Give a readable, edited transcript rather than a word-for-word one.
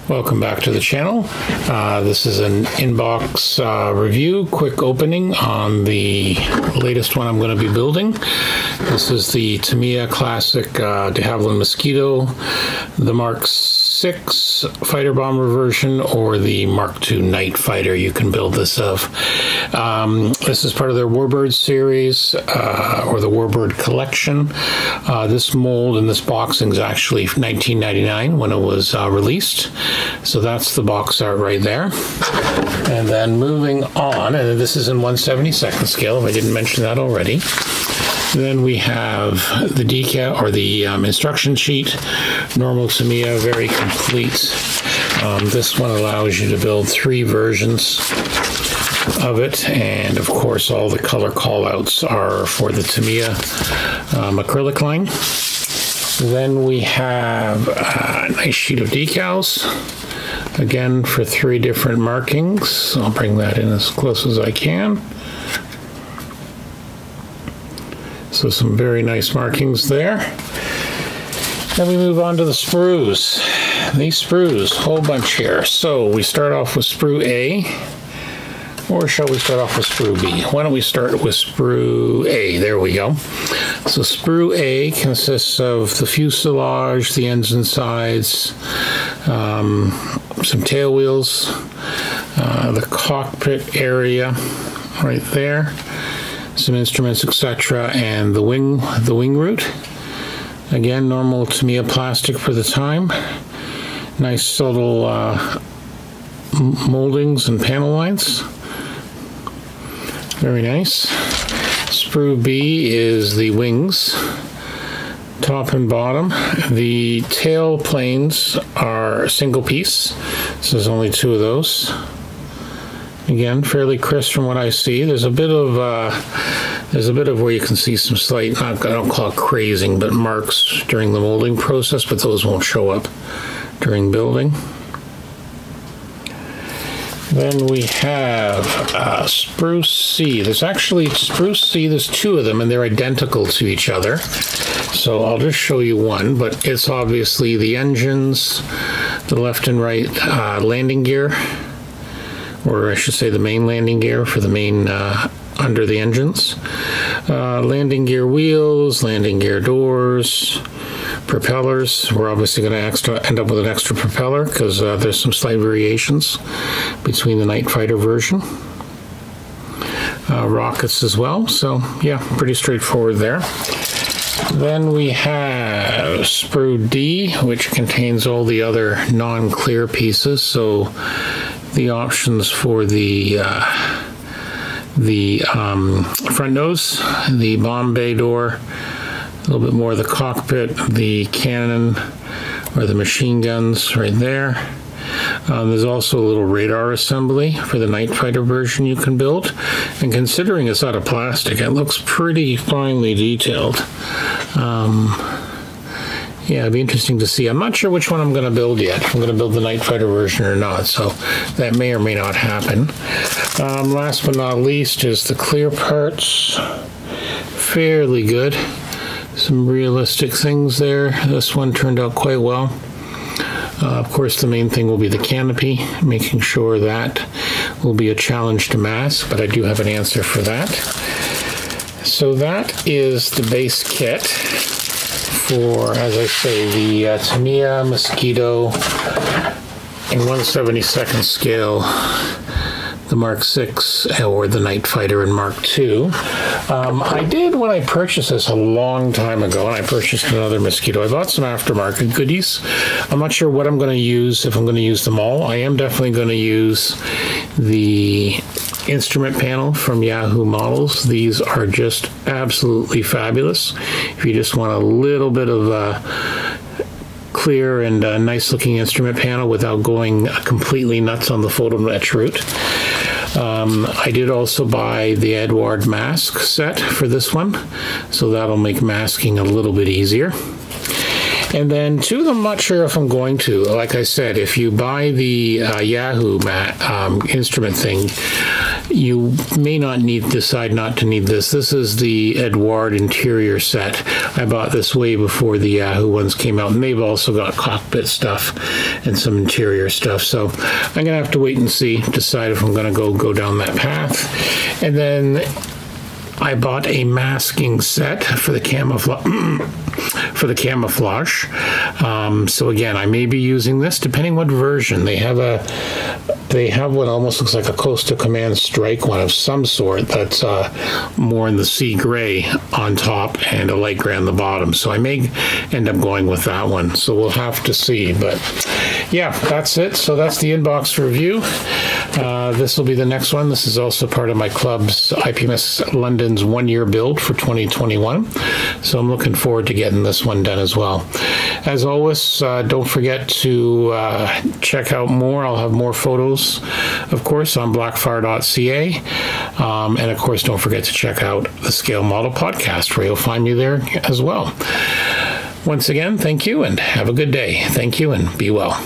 Welcome back to the channel. This is an inbox review, quick opening on the latest one I'm going to be building. This is the Tamiya Classic de Havilland Mosquito, the Mark 6 fighter bomber version, or the Mark II night fighter. You can build this of. This is part of their Warbird series, or the Warbird collection. This mold and this boxing is actually 1999 when it was released. So that's the box art right there. And then moving on, and this is in 1/72nd scale, if I didn't mention that already. Then we have the decal, or the instruction sheet, normal Tamiya, very complete. This one allows you to build 3 versions of it, and of course all the color callouts are for the Tamiya acrylic line. Then we have a nice sheet of decals, again for 3 different markings. I'll bring that in as close as I can. So some very nice markings there. Then we move on to the sprues. These sprues, whole bunch here. So we start off with sprue A, or shall we start off with sprue B? Why don't we start with sprue A? There we go. So sprue A consists of the fuselage, the ends and sides, some tail wheels, the cockpit area right there, some instruments, etc., and the wing root. Again, normal Tamiya plastic for the time. Nice subtle moldings and panel lines. Very nice. Sprue B is the wings, top and bottom. The tail planes are single piece, so there's only 2 of those. Again, fairly crisp from what I see. There's a bit of where you can see some slight, I don't call it crazing, but marks during the molding process, but those won't show up during building. Then we have sprue C. There's actually sprue C, there's 2 of them, and they're identical to each other. So I'll just show you one, but it's obviously the engines, the left and right landing gear, or I should say the main landing gear for the main under the engines. Landing gear wheels, landing gear doors, propellers. We're obviously going to end up with an extra propeller because there's some slight variations between the night fighter version. Rockets as well, so yeah, pretty straightforward there. Then we have sprue D, which contains all the other non-clear pieces, so the options for the front nose, the bomb bay door, a little bit more of the cockpit, the cannon or the machine guns right there. There's also a little radar assembly for the night fighter version you can build, and considering it's out of plastic, it looks pretty finely detailed. Yeah, it'd be interesting to see. I'm not sure which one I'm going to build yet. If I'm going to build the night fighter version or not, so that may or may not happen. Last but not least is the clear parts. Fairly good. Some realistic things there. This one turned out quite well. Of course, the main thing will be the canopy, making sure that will be a challenge to mask, but I do have an answer for that. So that is the base kit for, as I say, the Tamiya Mosquito in 1/72nd scale, the Mark 6, or the Night Fighter in Mark II. I did, when I purchased this a long time ago, and I purchased another Mosquito, I bought some aftermarket goodies. I'm not sure what I'm going to use, if I'm going to use them all. I am definitely going to use the instrument panel from Yahu models. These are just absolutely fabulous. If you just want a little bit of clear and nice looking instrument panel without going completely nuts on the photo etch route. I did also buy the Edouard mask set for this one, so that'll make masking a little bit easier. And then two of them, I'm not sure if I'm going to. Like I said, if you buy the Yahu instrument thing, you may not decide not to need this. This is the Edouard Interior Set. I bought this way before the Yahu ones came out, and they've also got cockpit stuff and some interior stuff. So I'm gonna have to wait and see, decide if I'm gonna go down that path. And then I bought a masking set for the camouflage. So again, I may be using this depending what version. They have what almost looks like a Coastal Command Strike one of some sort that's more in the sea gray on top and a light gray on the bottom. So I may end up going with that one. So we'll have to see. But yeah, that's it. So that's the inbox review. This will be the next one. This is also part of my club's IPMS London's one-year build for 2021. So I'm looking forward to getting this one done as well. As always, don't forget to check out more. I'll have more photos, of course, on blackfire.ca. And of course, don't forget to check out the Scale Model Podcast, where you'll find me there as well. Once again, thank you and have a good day. Thank you and be well.